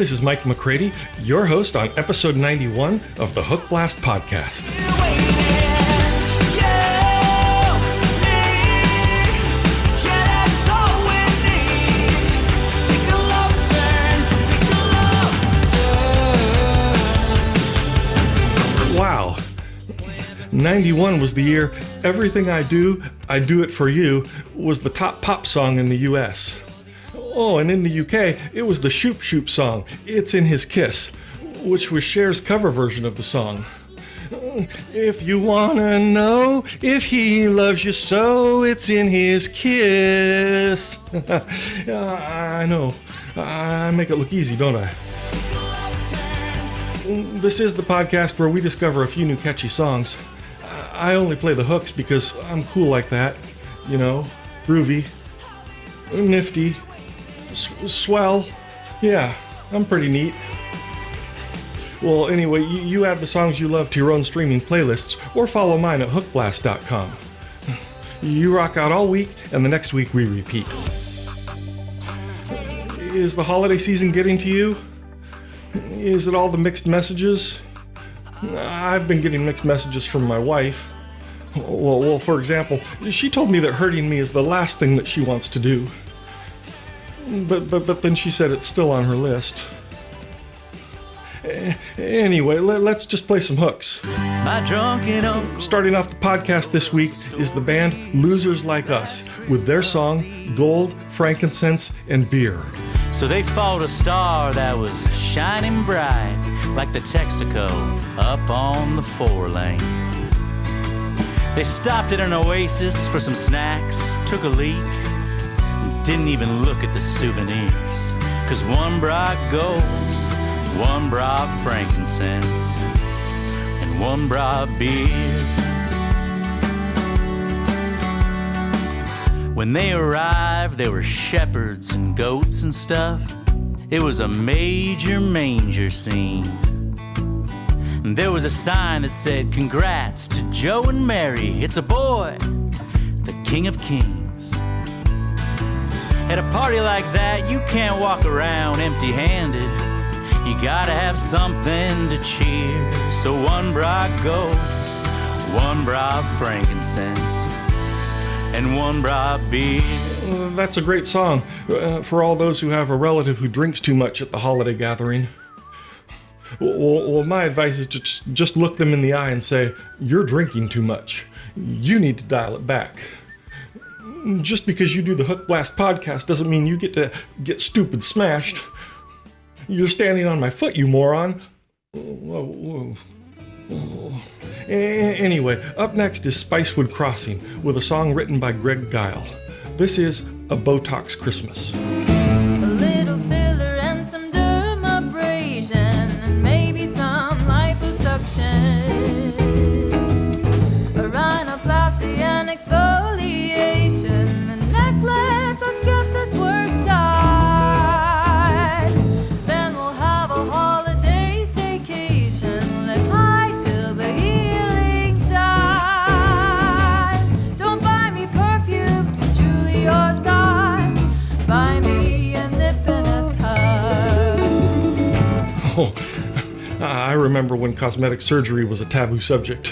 this is Mike McCready, your host on episode 91 of the Hookblast Podcast. Wow. 91 was the year Everything I Do It For You was the top pop song in the US. Oh, and in the UK, it was the Shoop Shoop song, It's in His Kiss, which was Cher's cover version of the song. If you wanna know if he loves you so, it's in his kiss. I know. I make it look easy, don't I? This is the podcast where we discover a few new catchy songs. I only play the hooks because I'm cool like that. You know, groovy, nifty, swell. Yeah, I'm pretty neat. Well, anyway, you add the songs you love to your own streaming playlists or follow mine at hookblast.com. You rock out all week, and the next week we repeat. Is the holiday season getting to you? Is it all the mixed messages? I've been getting mixed messages from my wife. Well, for example, she told me that hurting me is the last thing that she wants to do. But then she said it's still on her list. Anyway, let's just play some hooks. My drunken uncle. Starting off the podcast this week is the band Losers Like Us with their song Gold, Frankincense, and Beer. So they fought a star that was shining bright like the Texaco up on the 4-lane. They stopped at an oasis for some snacks, took a leak, and didn't even look at the souvenirs. 'Cause one brought gold, one brought frankincense, and one brought beer. When they arrived, there were shepherds and goats and stuff. It was a major manger scene. And there was a sign that said, "Congrats to Joe and Mary. It's a boy, the King of Kings." At a party like that, you can't walk around empty-handed. You gotta have something to cheer. So one brought gold, one brought frankincense, and one brought beer. That's a great song for all those who have a relative who drinks too much at the holiday gathering. Well, my advice is to just look them in the eye and say, "You're drinking too much. You need to dial it back." Just because you do the Hookblast podcast doesn't mean you get to get stupid smashed. You're standing on my foot, you moron. Whoa. Anyway, up next is Spicewood Crossing with a song written by Greg Guile. This is A Botox Christmas. A little filler and some dermabrasion and maybe some liposuction. A rhinoplasty and exfoliation. A necklace, let's get this worked out. Then we'll have a holiday staycation. Let's hide till the healing's done. Don't buy me perfume, Julie or Sarge. Buy me a nip and a tub. Oh, I remember when cosmetic surgery was a taboo subject.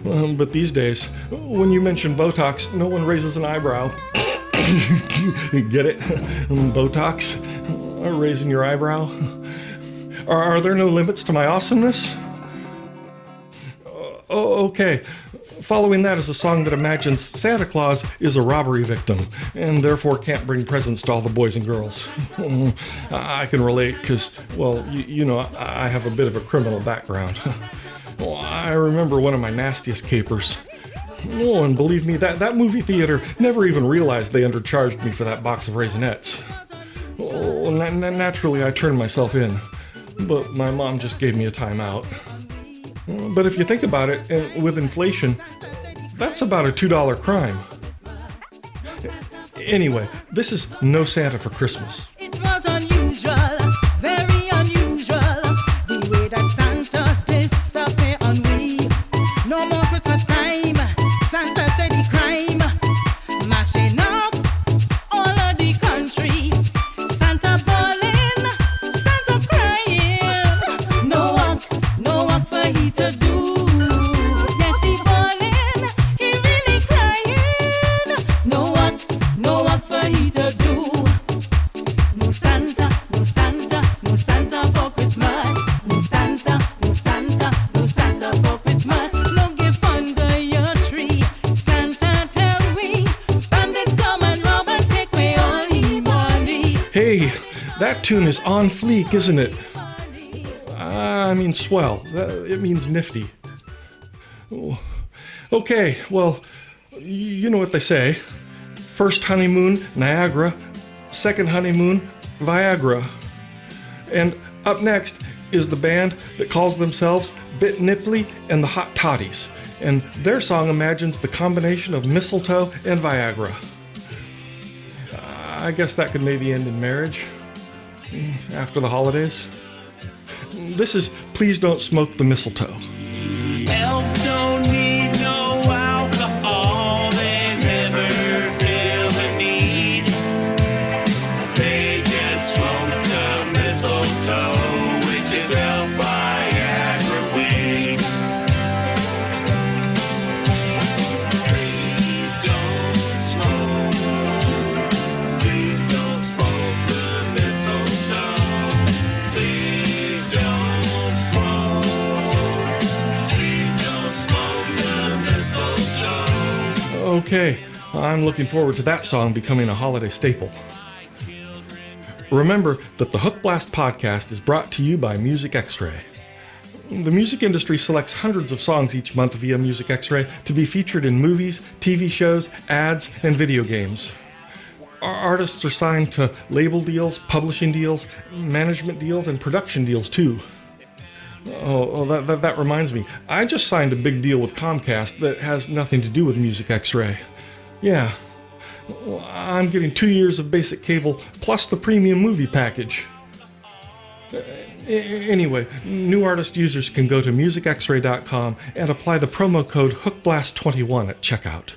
But these days, when you mention Botox, no one raises an eyebrow. Get it? Botox? Raising your eyebrow? Are there no limits to my awesomeness? Okay. Following that is a song that imagines Santa Claus is a robbery victim and therefore can't bring presents to all the boys and girls. I can relate because, well, you know, I have a bit of a criminal background. Well, I remember one of my nastiest capers. Oh, and believe me, that movie theater never even realized they undercharged me for that box of Raisinets. Oh, naturally, I turned myself in, but my mom just gave me a timeout. But if you think about it, and with inflation, that's about a $2 crime. Anyway, this is No Santa for Christmas. It was unusual, very unusual, the way that Santa disappeared on we. No more Christmas time, Santa said the crime, mashing up all of the country. Santa ballin', Santa crying. that tune is on fleek, isn't it? I mean swell. It means nifty. Okay, well, you know what they say. First honeymoon, Niagara. Second honeymoon, Viagra. And up next is the band that calls themselves Bit Nipply and the Hot Totties. And their song imagines the combination of mistletoe and Viagra. I guess that could maybe end in marriage after the holidays. This is Please Don't Smoke the Mistletoe. Elves don't need no alcohol, they never feel the need. They just smoke the mistletoe, which is elf Viagra weed. Please don't smoke the mistletoe. Please don't smoke the mistletoe. Okay, I'm looking forward to that song becoming a holiday staple. Remember that the Hookblast Podcast is brought to you by Music Xray. The music industry selects hundreds of songs each month via Music Xray to be featured in movies, TV shows, ads, and video games. Our artists are signed to label deals, publishing deals, management deals, and production deals too. That reminds me. I just signed a big deal with Comcast that has nothing to do with Music Xray. Yeah. I'm getting 2 years of basic cable plus the premium movie package. Anyway, new artist users can go to musicxray.com and apply the promo code HOOKBLAST21 at checkout.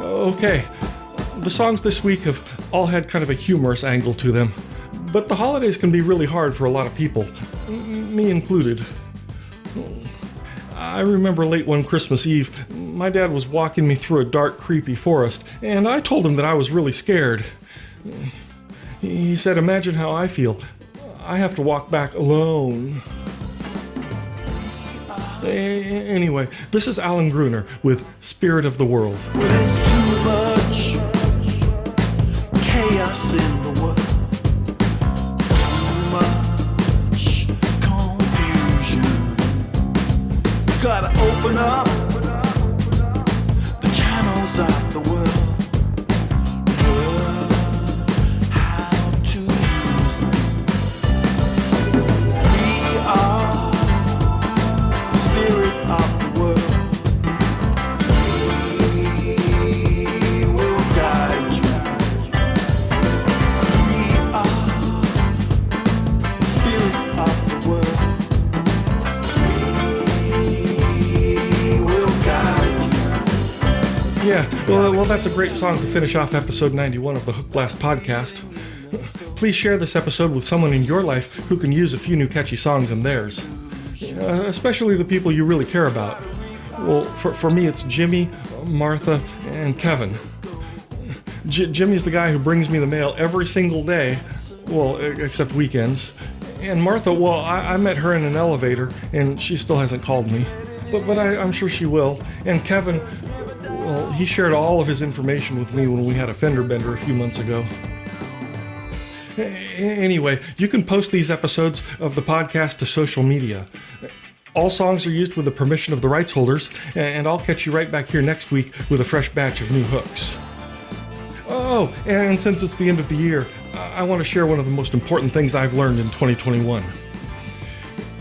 Okay, the songs this week have all had kind of a humorous angle to them, but the holidays can be really hard for a lot of people, me included. I remember late one Christmas Eve, my dad was walking me through a dark, creepy forest, and I told him that I was really scared. He said, "Imagine how I feel. I have to walk back alone." Anyway, this is Alan Gruner with Spirit of the World. There's too much chaos in the world. Too much confusion. Gotta open up the channels of the world. Learn how to use them. We are the spirit of the world. We will guide you. We are the spirit of the world. Yeah, well, that's a great song to finish off episode 91 of the Hookblast Podcast. Please share this episode with someone in your life who can use a few new catchy songs in theirs. Especially the people you really care about. Well, for me, it's Jimmy, Martha, and Kevin. Jimmy's the guy who brings me the mail every single day, well, except weekends. And Martha, well, I met her in an elevator, and she still hasn't called me. But I'm sure she will. And Kevin, well, he shared all of his information with me when we had a fender bender a few months ago. Anyway, you can post these episodes of the podcast to social media. All songs are used with the permission of the rights holders, and I'll catch you right back here next week with a fresh batch of new hooks. Oh, and since it's the end of the year, I want to share one of the most important things I've learned in 2021.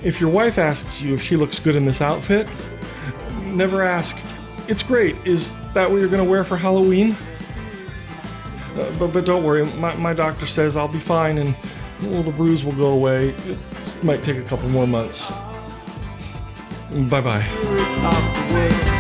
If your wife asks you if she looks good in this outfit, never ask, "It's great, is that what you're going to wear for Halloween?" But don't worry, my doctor says I'll be fine and well, the bruise will go away. It might take a couple more months. Bye-bye. Of the world.